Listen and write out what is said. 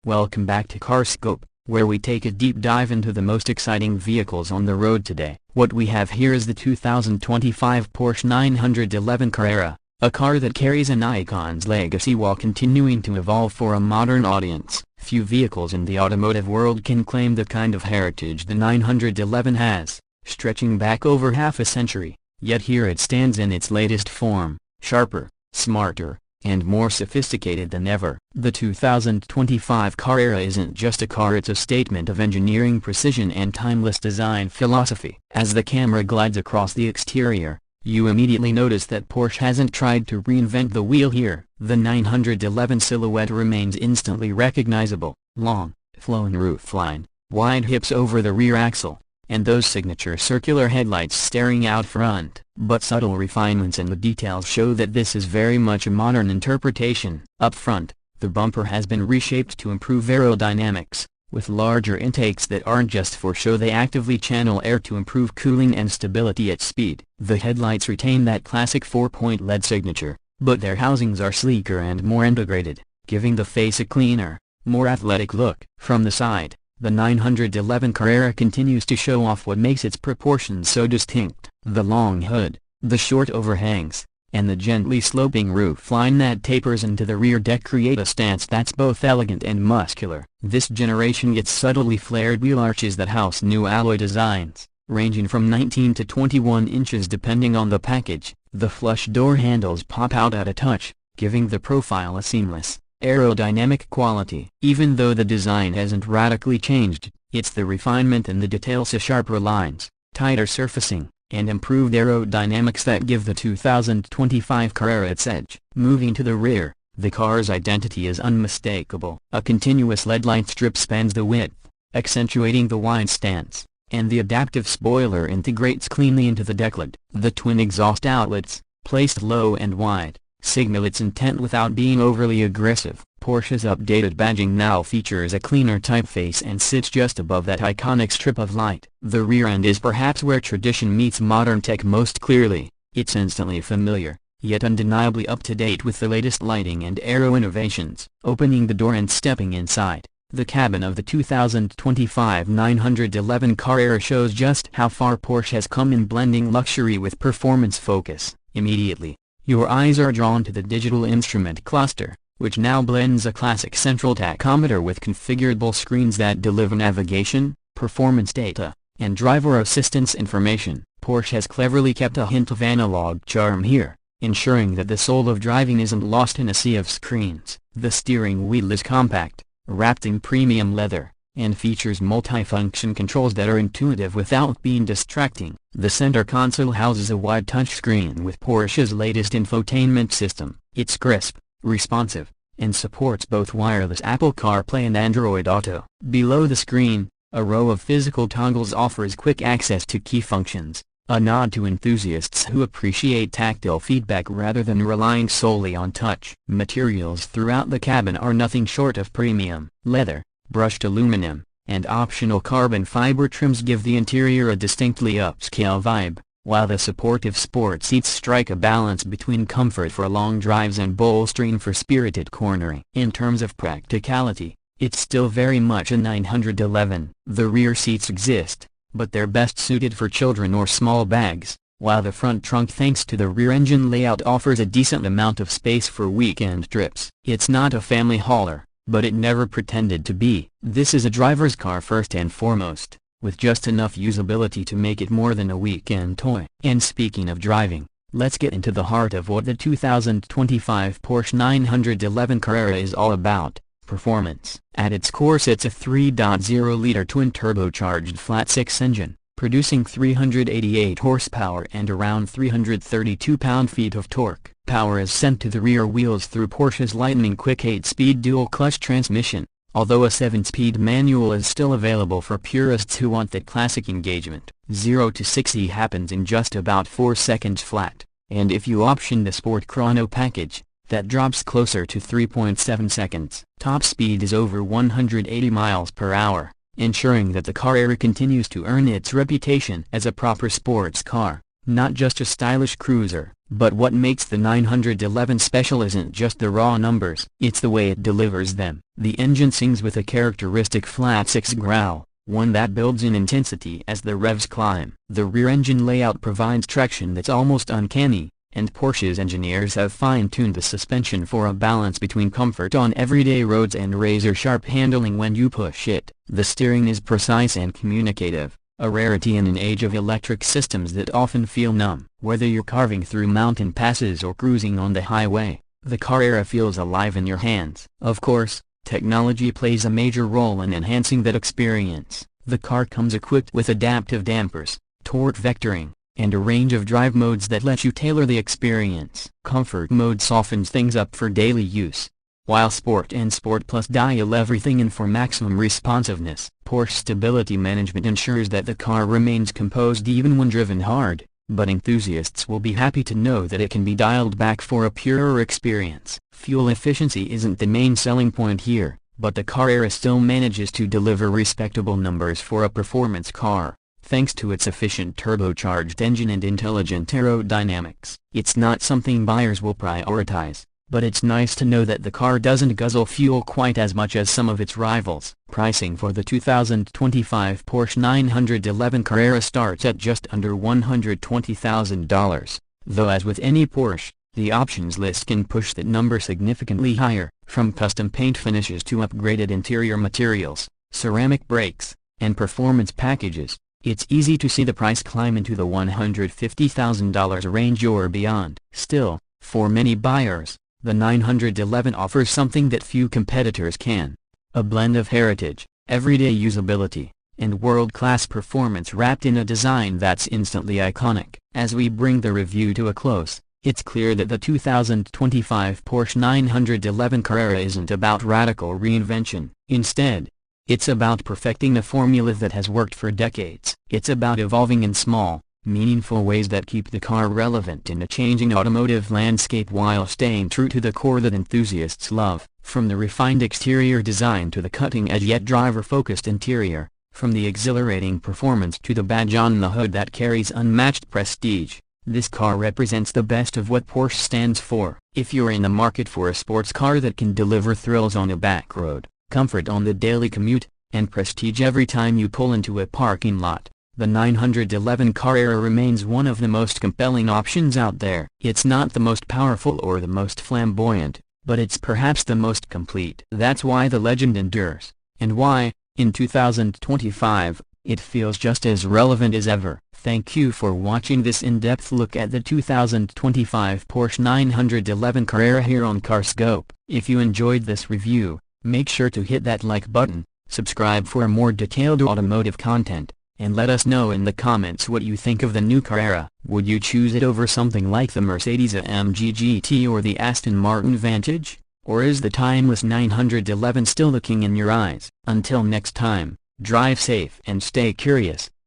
Welcome back to CarScope, where we take a deep dive into the most exciting vehicles on the road today. What we have here is the 2025 Porsche 911 Carrera, a car that carries an icon's legacy while continuing to evolve for a modern audience. Few vehicles in the automotive world can claim the kind of heritage the 911 has, stretching back over half a century, yet here it stands in its latest form, sharper, smarter, and more sophisticated than ever. The 2025 Carrera isn't just a car, it's a statement of engineering precision and timeless design philosophy. As the camera glides across the exterior, you immediately notice that Porsche hasn't tried to reinvent the wheel here. The 911 silhouette remains instantly recognizable: long, flowing roofline, wide hips over the rear axle, and those signature circular headlights staring out front. But subtle refinements in the details show that this is very much a modern interpretation. Up front, the bumper has been reshaped to improve aerodynamics, with larger intakes that aren't just for show, they actively channel air to improve cooling and stability at speed. The headlights retain that classic 4-point LED signature, but their housings are sleeker and more integrated, giving the face a cleaner, more athletic look. From the side, the 911 Carrera continues to show off what makes its proportions so distinct. The long hood, the short overhangs, and the gently sloping roofline that tapers into the rear deck create a stance that's both elegant and muscular. This generation gets subtly flared wheel arches that house new alloy designs, ranging from 19 to 21 inches depending on the package. The flush door handles pop out at a touch, giving the profile a seamless, aerodynamic quality. Even though the design hasn't radically changed, it's the refinement in the details, the sharper lines, tighter surfacing, and improved aerodynamics that give the 2025 Carrera its edge. Moving to the rear, the car's identity is unmistakable. A continuous LED light strip spans the width, accentuating the wide stance, and the adaptive spoiler integrates cleanly into the deck lid. The twin exhaust outlets, placed low and wide, signal its intent without being overly aggressive. Porsche's updated badging now features a cleaner typeface and sits just above that iconic strip of light. The rear end is perhaps where tradition meets modern tech most clearly. It's instantly familiar, yet undeniably up to date with the latest lighting and aero innovations. Opening the door and stepping inside, the cabin of the 2025 911 Carrera shows just how far Porsche has come in blending luxury with performance focus. Immediately, your eyes are drawn to the digital instrument cluster, which now blends a classic central tachometer with configurable screens that deliver navigation, performance data, and driver assistance information. Porsche has cleverly kept a hint of analog charm here, ensuring that the soul of driving isn't lost in a sea of screens. The steering wheel is compact, wrapped in premium leather, and features multifunction controls that are intuitive without being distracting. The center console houses a wide touchscreen with Porsche's latest infotainment system. It's crisp, responsive, and supports both wireless Apple CarPlay and Android Auto. Below the screen, a row of physical toggles offers quick access to key functions, a nod to enthusiasts who appreciate tactile feedback rather than relying solely on touch. Materials throughout the cabin are nothing short of premium. Leather, brushed aluminum, and optional carbon fiber trims give the interior a distinctly upscale vibe, while the supportive sport seats strike a balance between comfort for long drives and bolstering for spirited cornering. In terms of practicality, it's still very much a 911. The rear seats exist, but they're best suited for children or small bags, while the front trunk, thanks to the rear engine layout, offers a decent amount of space for weekend trips. It's not a family hauler, but it never pretended to be. This is a driver's car first and foremost, with just enough usability to make it more than a weekend toy. And speaking of driving, let's get into the heart of what the 2025 Porsche 911 Carrera is all about: performance. At its core sits a 3.0-liter twin-turbocharged flat-six engine, producing 388 horsepower and around 332 pound-feet of torque. Power is sent to the rear wheels through Porsche's lightning-quick 8-speed dual-clutch transmission, although a 7-speed manual is still available for purists who want that classic engagement. 0 to 60 happens in just about 4 seconds flat, and if you option the Sport Chrono package, that drops closer to 3.7 seconds. Top speed is over 180 miles per hour, ensuring that the Carrera continues to earn its reputation as a proper sports car. Not just a stylish cruiser, but what makes the 911 special isn't just the raw numbers. It's the way it delivers them. The engine sings with a characteristic flat-six growl, one that builds in intensity as the revs climb. The rear engine layout provides traction that's almost uncanny, and Porsche's engineers have fine-tuned the suspension for a balance between comfort on everyday roads and razor-sharp handling when you push it. The steering is precise and communicative, a rarity in an age of electric systems that often feel numb. Whether you're carving through mountain passes or cruising on the highway, the Carrera feels alive in your hands. Of course, technology plays a major role in enhancing that experience. The car comes equipped with adaptive dampers, torque vectoring, and a range of drive modes that let you tailor the experience. Comfort mode softens things up for daily use, while Sport and Sport Plus dial everything in for maximum responsiveness. Porsche stability management ensures that the car remains composed even when driven hard, but enthusiasts will be happy to know that it can be dialed back for a purer experience. Fuel efficiency isn't the main selling point here, but the Carrera still manages to deliver respectable numbers for a performance car, thanks to its efficient turbocharged engine and intelligent aerodynamics. It's not something buyers will prioritize, but it's nice to know that the car doesn't guzzle fuel quite as much as some of its rivals. Pricing for the 2025 Porsche 911 Carrera starts at just under $120,000, though as with any Porsche, the options list can push that number significantly higher. From custom paint finishes to upgraded interior materials, ceramic brakes, and performance packages, it's easy to see the price climb into the $150,000 range or beyond. Still, for many buyers, the 911 offers something that few competitors can: a blend of heritage, everyday usability, and world-class performance wrapped in a design that's instantly iconic. As we bring the review to a close, it's clear that the 2025 Porsche 911 Carrera isn't about radical reinvention. Instead, it's about perfecting a formula that has worked for decades. It's about evolving in small, meaningful ways that keep the car relevant in a changing automotive landscape while staying true to the core that enthusiasts love. From the refined exterior design to the cutting-edge yet driver-focused interior, from the exhilarating performance to the badge on the hood that carries unmatched prestige, this car represents the best of what Porsche stands for. If you're in the market for a sports car that can deliver thrills on a back road, comfort on the daily commute, and prestige every time you pull into a parking lot, the 911 Carrera remains one of the most compelling options out there. It's not the most powerful or the most flamboyant, but it's perhaps the most complete. That's why the legend endures, and why, in 2025, it feels just as relevant as ever. Thank you for watching this in-depth look at the 2025 Porsche 911 Carrera here on CarScope. If you enjoyed this review, make sure to hit that like button, subscribe for more detailed automotive content, and let us know in the comments what you think of the new Carrera. Would you choose it over something like the Mercedes-AMG GT or the Aston Martin Vantage? Or is the timeless 911 still the king in your eyes? Until next time, drive safe and stay curious.